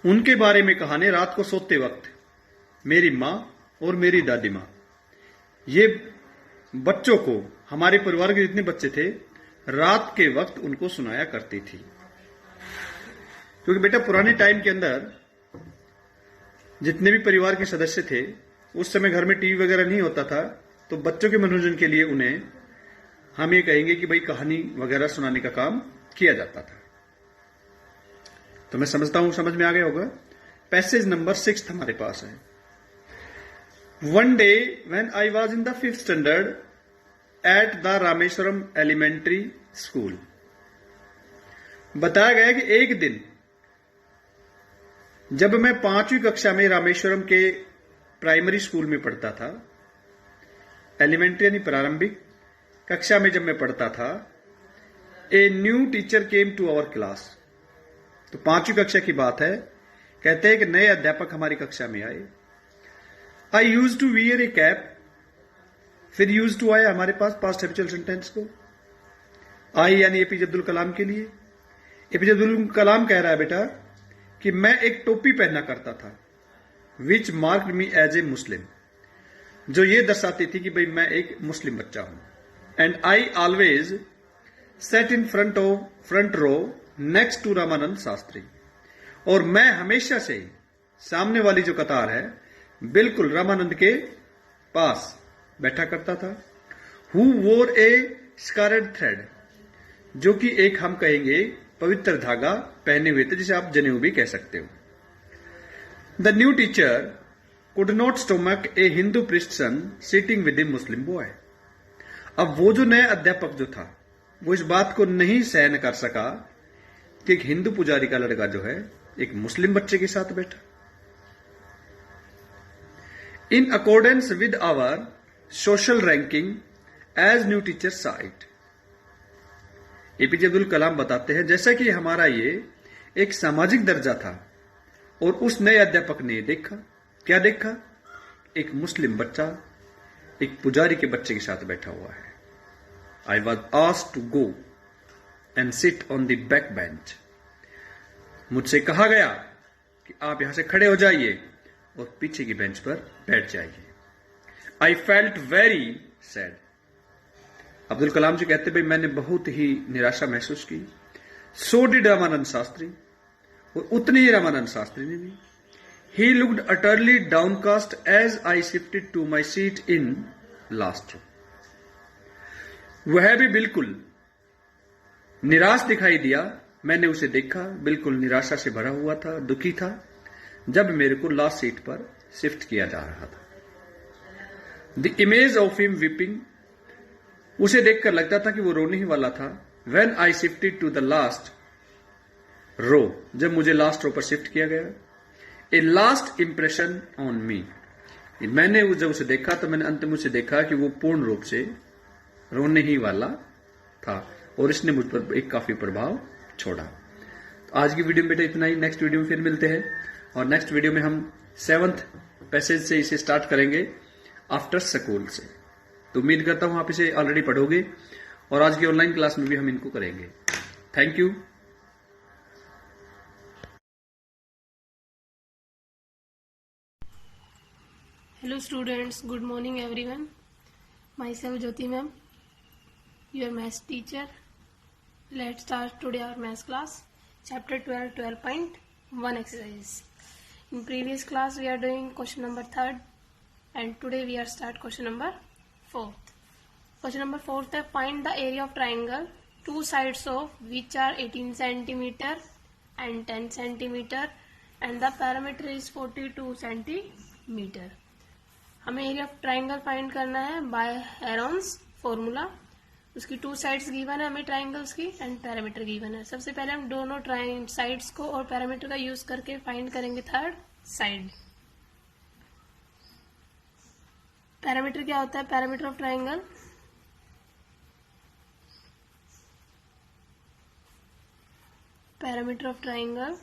उनके बारे में कहानी रात को सोते वक्त मेरी मां और मेरी दादी मां ये बच्चों को, हमारे परिवार के जितने बच्चे थे, रात के वक्त उनको सुनाया करती थी। क्योंकि बेटा पुराने टाइम के अंदर जितने भी परिवार के सदस्य थे, उस समय घर में टीवी वगैरह नहीं होता था, तो बच्चों के मनोरंजन के लिए उन्हें हम ये कहेंगे कि भाई कहानी वगैरह सुनाने का काम किया जाता था। तो मैं समझता हूं समझ में आ गया होगा। पैसेज नंबर 6 हमारे पास है। One day when I was in the 5th standard at the Rameswaram elementary school. बताया गया कि एक दिन जब मैं 5वीं कक्षा में रामेश्वरम के प्राइमरी स्कूल में पढ़ता था, एलिमेंट्री यानी प्रारंभिक कक्षा में जब मैं पढ़ता था, a new teacher came to our class. तो 5वीं कक्षा की बात है, कहते हैं कि नए अध्यापक हमारी कक्षा में आए। I use to wear a cap, फिर यूज टू आया हमारे पास पास्ट हैबिचुअल सेंटेंस को। आई यानी एपीजे अब्दुल कलाम के लिए। एपीजे अब्दुल कलाम कह रहा है बेटा कि मैं एक टोपी पहना करता था, विच मार्क्ड मी एज ए मुस्लिम, जो ये दर्शाती थी कि भाई मैं एक मुस्लिम बच्चा हूं। And I always sat in front row next to Ramanand Shastri, और मैं हमेशा से सामने वाली जो कतार है बिल्कुल रामानंद के पास बैठा करता था। हु वोर ए स्कारड थ्रेड, जो कि एक हम कहेंगे पवित्र धागा पहने हुए थे, जिसे आप जनेऊ भी कह सकते हो। The new teacher could not stomach a Hindu priest son sitting with a Muslim boy. अब वो जो नया अध्यापक जो था, वो इस बात को नहीं सहन कर सका कि एक हिंदू पुजारी का लड़का जो है एक मुस्लिम बच्चे के साथ बैठा। In accordance with our social ranking as new teacher site. APJ Abdul Kalam बताते हैं जैसा कि हमारा ये एक सामाजिक दर्जा था, और उस नए अध्यापक ने देखा, क्या देखा? एक मुस्लिम बच्चा एक पुजारी के बच्चे के साथ बैठा हुआ है। I was asked to go and sit on the back bench. मुझसे कहा गया कि आप यहां से खड़े हो जाइए और पीछे की बेंच पर बैठ जाइए। I felt very sad. Abdul Kalam ji कहते भाई मैंने बहुत ही निराशा महसूस की। सो डिड रामानंद शास्त्री, और उतने ही रामानंद शास्त्री ने भी। He looked utterly downcast as I shifted to my seat in last row. वह भी बिल्कुल निराश दिखाई दिया। मैंने उसे देखा, बिल्कुल निराशा से भरा हुआ था, दुखी था, जब मेरे को लास्ट सीट पर शिफ्ट किया जा रहा था। The image of him weeping, उसे देखकर लगता था कि वो रोने ही वाला था। When I shifted to the last row, जब मुझे लास्ट रो पर शिफ्ट किया गया। A last impression on me, मैंने जब उसे देखा तो मैंने अंतिम उसे देखा कि वो पूर्ण रूप से रोने ही वाला था, और इसने मुझ पर एक काफी प्रभाव छोड़ा। तो आज की वीडियो में बेटा इतना ही। नेक्स्ट वीडियो में फिर मिलते हैं, और नेक्स्ट वीडियो में हम 7th पैसेज से इसे स्टार्ट करेंगे, आफ्टर स्कूल से। तो उम्मीद करता हूं आप इसे ऑलरेडी पढ़ोगे, और आज की ऑनलाइन क्लास में भी हम इनको करेंगे। Thank you. Hello students, good morning everyone. Myself Jyoti ma'am, your maths teacher. Let's start today our maths class. Chapter 12, 12.1 exercise. In previous class we are doing question number 3rd, and today we are start question number 4th. Question number 4th है find the area of triangle, two sides of which are 18 centimeter and 10 centimeter and the perimeter is 42 centimeter. हमें area of triangle find करना है bye Heron's formula. उसकी 2 sides given है हमें triangles की and parameter given है. सबसे पहले हम दोनों साइड्स को और पैरामीटर का यूज करके फाइंड करेंगे थर्ड साइड. पैरामीटर क्या होता है? Parameter of triangle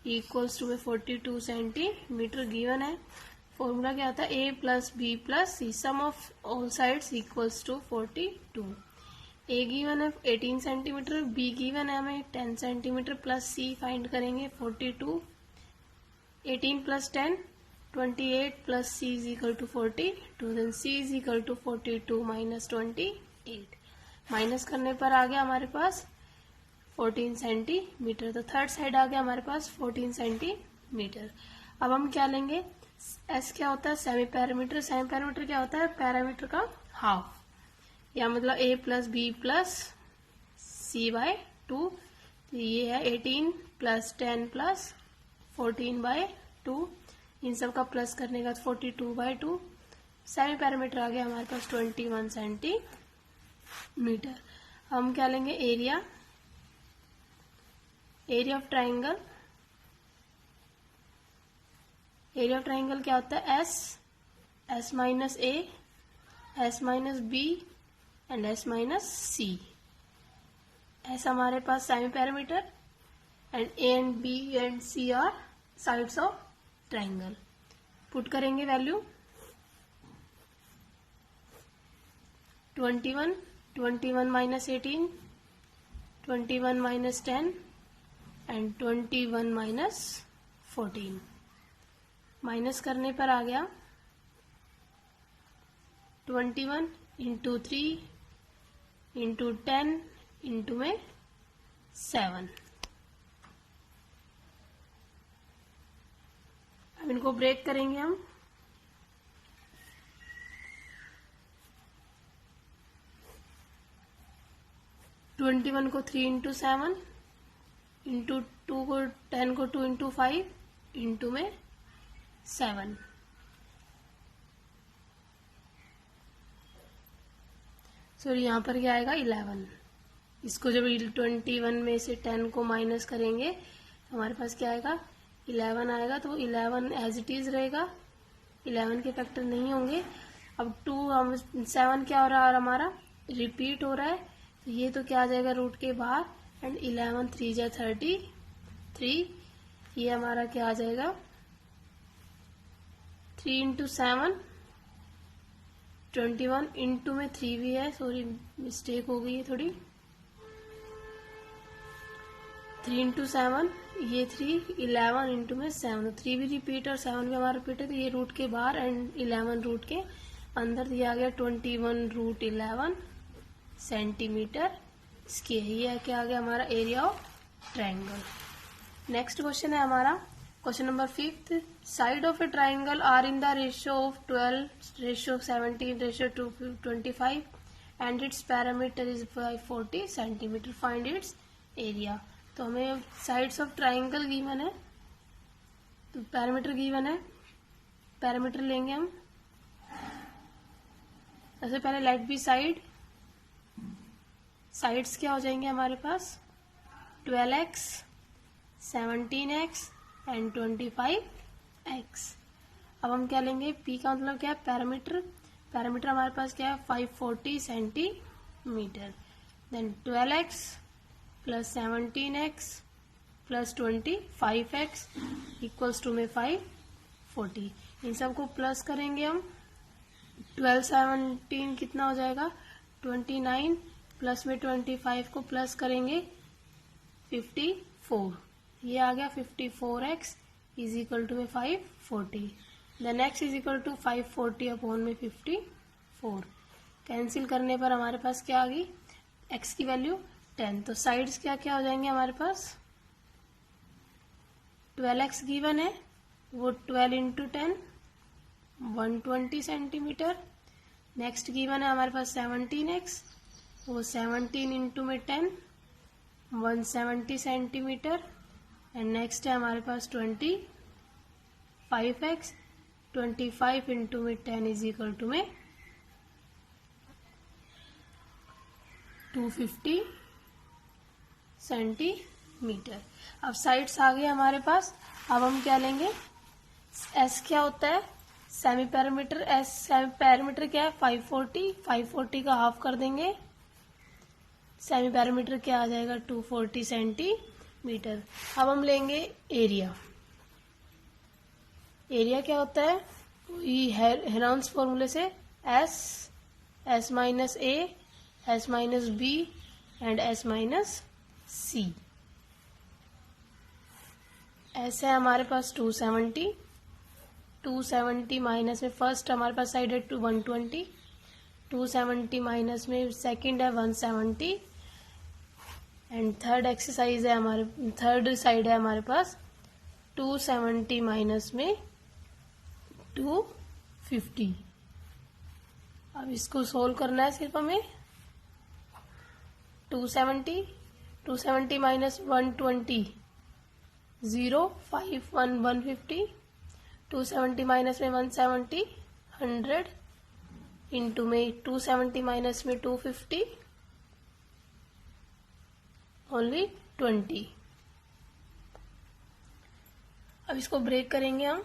equals to 42 centimetre given है. फॉर्मूला क्या होता है? A plus B plus C sum of all sides equals to 42. A given है 18 सेंटीमीटर, बी गिवन है हमें 10 सेंटीमीटर प्लस सी फाइंड करेंगे 42. 18 plus 10 28 plus c is equal to 42. Then c is equal to 42 minus 28. Minus करने पर आ गया हमारे पास 14 सेंटीमीटर. तो थर्ड साइड आ गया हमारे पास 14 सेंटीमीटर. अब हम क्या लेंगे? एस क्या होता है? Semi parameter. सेमी पैरामीटर क्या होता है? पैरामीटर का हाफ, या मतलब ए प्लस बी प्लस सी बाय 2. तो ये है 18 प्लस 10 प्लस 14 बाय 2. इन सब का प्लस करने का 42 बाय 2. सेमी पैरामीटर आ गया हमारे पास 21 सेंटीमीटर. हम क्या लेंगे? Area of triangle. Area of triangle क्या होता है? S minus A, S minus B and S minus C. S हमारे पास semi parameter and A and B and C are sides of triangle. Put करेंगे value 21 minus 18, 21 minus 10 and 21 minus 14. Minus करने पर आ गया 21 इंटू 3 इंटू 10 इंटू में 7. अब इनको ब्रेक करेंगे हम. ट्वेंटी वन को 3 इंटू 7 इंटू 2 को 10 को 2 इंटू 5 इंटू में 7. सॉरी यहाँ पर क्या आएगा? 11. इसको जब 21 में से 10 को माइनस करेंगे हमारे पास क्या आएगा? 11 आएगा. तो 11 एज इट इज रहेगा, 11 के फैक्टर नहीं होंगे. अब 7 क्या हो रहा है? हमारा रिपीट हो रहा है. तो ये तो क्या आ जाएगा? रूट के बाहर. एंड 11 3 जा 33. ये हमारा क्या आ जाएगा? 3 इंटू 7 21 इंटू में 3 भी है. सॉरी मिस्टेक हो गई है थोड़ी. 3 इंटू 7 ये 3, 11 इंटू में 7. 3 भी रिपीट और 7 भी हमारा रिपीट है. तो ये रूट के बाहर एंड 11 रूट के अंदर दिया गया 21 रूट 11 सेंटीमीटर स्क्वायर. ये क्या आ गया हमारा? Area of triangle. Next question है हमारा question number 5. Side of a triangle are in the ratio of 12, ratio 17, ratio 25 and its parameter is 40 centimetre. Find its area. तो हमें साइड्स ऑफ ट्राइंगल गिवन है, तो पैरामीटर गिवन है. Parameter लेंगे हम. सबसे पहले लेट बी साइड. साइड्स क्या हो जाएंगे हमारे पास? 12x, 17x and 25x. अब हम क्या लेंगे? P का मतलब क्या है? पैरामीटर. पैरामीटर हमारे पास क्या है? 540 centimetre. Then 12x plus 17x plus 25x equals to में 540. इन सबको प्लस करेंगे हम. 12 17 कितना हो जाएगा? 29 प्लस में 25 को प्लस करेंगे 54. ये आ गया 54x इज इक्वल टू में 540. Then x is equal to 540 upon में 54. कैंसिल करने पर हमारे पास क्या आ गई? x की वैल्यू 10. तो साइड्स क्या क्या हो जाएंगे हमारे पास? 12x गिवन है, वो 12 इंटू 10 120 सेंटीमीटर. नेक्स्ट गिवन है हमारे पास 17x, वो 17 इंटू में 10 170 सेंटीमीटर। एंड नेक्स्ट है हमारे पास 25x, 25 इंटू में 10 इज इक्वल टू में 250 सेंटीमीटर। अब साइड्स आ गए हमारे पास। अब हम क्या लेंगे, एस क्या होता है, semi parameter. S semi parameter क्या है, 540, 540 का हाफ कर देंगे, सेमी पैरामीटर क्या आ जाएगा, 240 सेंटीमीटर। अब हम लेंगे एरिया। एरिया क्या होता है, वही हेरोन्स फॉर्मूले से s minus A, S minus B and S minus C. S है हमारे पास 270, 270 माइनस में फर्स्ट हमारे पास साइड है 120, 270 माइनस में सेकंड है 170 एंड थर्ड एक्सरसाइज है हमारे, थर्ड साइड है हमारे पास 270 माइनस में 250। अब इसको सोल्व करना है सिर्फ हमें। 270 माइनस 120 0, 5 1 150, 270 माइनस में 170 100 इंटू में 270 माइनस में 250 ओनली 20। अब इसको ब्रेक करेंगे हम।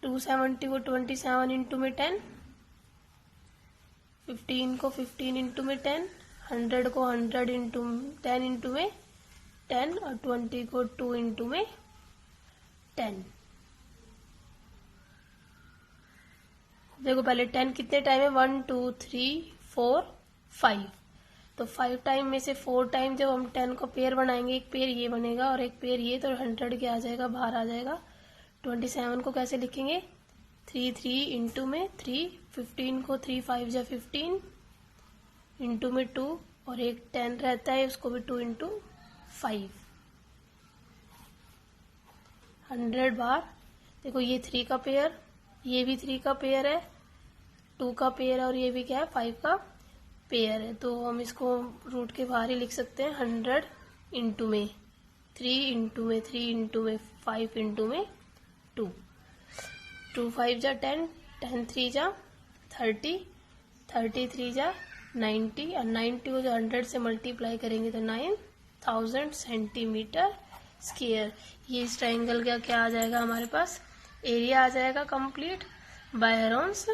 270 को 27 इंटू में 10, 15 को 15 इंटू में 10, 100 को 100 इंटू 10 इंटू में 10 और 20 को 2 इंटू में 10। देखो पहले 10 कितने टाइम है, 1 2 3 4 5, तो 5 टाइम में से 4 टाइम जब हम 10 को पेयर बनाएंगे, एक पेयर ये बनेगा और एक पेयर ये, तो 100 क्या आ जाएगा, बाहर आ जाएगा। 27 को कैसे लिखेंगे, 3 3 इंटू में 3, 15 को 3 5 जा 15 इंटू में 2 और एक 10 रहता है उसको भी 2 इंटू 5, 100 बार। देखो ये 3 का पेयर, ये भी 3 का पेयर है, 2 का पेयर और ये भी क्या है, 5 का पेयर है। तो हम इसको रूट के बाहर ही लिख सकते हैं, 100 इंटू में 3 इंटू में 3 इंटू में 5 इंटू में 2, 2 5 जा 10, 10 3 जा 30, 33 जा 90 और 90 को जो 100 से मल्टीप्लाई करेंगे तो 9000 सेंटीमीटर स्क्वायर। ये इस ट्राइंगल का क्या आ जाएगा हमारे पास, एरिया आ जाएगा complete by Heron's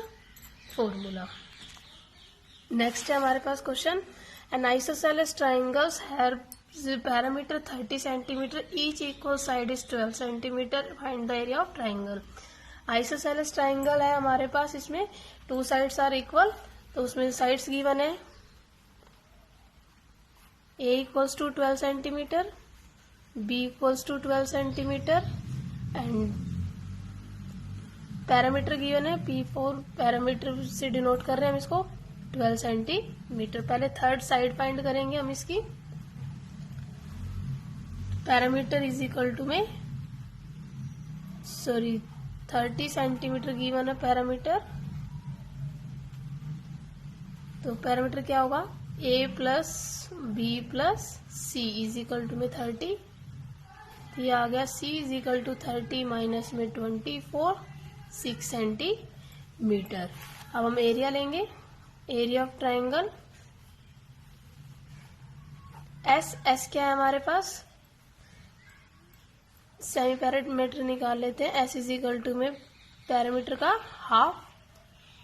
formula. Next है हमारे पास question, an isosceles triangles have parameter 30 centimetre, each equal side is 12 centimetre, find the area of triangle. Isosceles triangle है हमारे पास, इसमें 2 साइड्स आर इक्वल, तो उसमें साइड्स गिवन है A equals to 12 centimetre, B equals to 12 centimetre and parameter given है P4, parameter से denote कर रहे हैं हम इसको 12 सेंटीमीटर। पहले थर्ड साइड फाइंड करेंगे हम इसकी। पैरामीटर इज इक्वल टू में 30 सेंटीमीटर गिवन है पैरामीटर, तो पैरामीटर क्या होगा, A plus B plus C is equal to में 30, तो ये आ गया C is equal to 30 minus में 24 6 सेंटीमीटर। अब हम एरिया लेंगे, एरिया ऑफ ट्राइंगल एस क्या है हमारे पास, सेमी पैरामीटर निकाल लेते हैं। एस इज इक्वल टू में पैरामीटर का हाफ,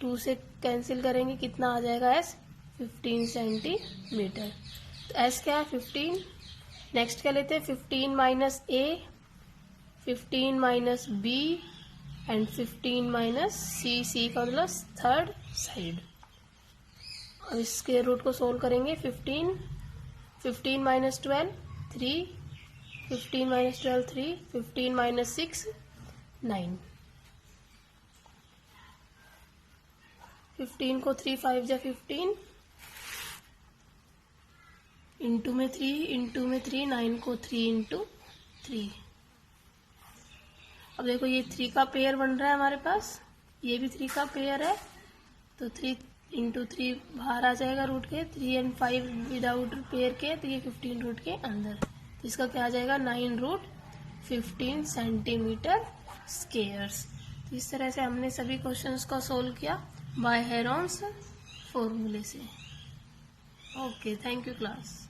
2 से कैंसिल करेंगे कितना आ जाएगा एस, 15 सेंटीमीटर। तो एस क्या है 15। नेक्स्ट क्या लेते हैं, 15 minus A, 15 minus B and 15 minus C, C का मतलब थर्ड साइड। अब इसके रूट को सोल्व करेंगे, 15 माइनस 12 3, 15 माइनस 12 3, 15 माइनस 6 9, 15 को 3 5 जा 15 इंटू में 3 इंटू में 3, 9 को 3 इंटू 3। अब देखो ये 3 का पेयर बन रहा है हमारे पास, ये भी 3 का पेयर है, तो 3 इंटू 3 बाहर आ जाएगा रूट के, 3 and 5 विदाउट पेयर के, तो ये 15 रूट के अंदर, तो इसका क्या आ जाएगा 9 रूट 15 सेंटीमीटर स्क्वायर्स। तो इस तरह से हमने सभी क्वेश्चंस को सोल्व किया बाय हेरोन्स फॉर्मूले से। Okay, thank you class.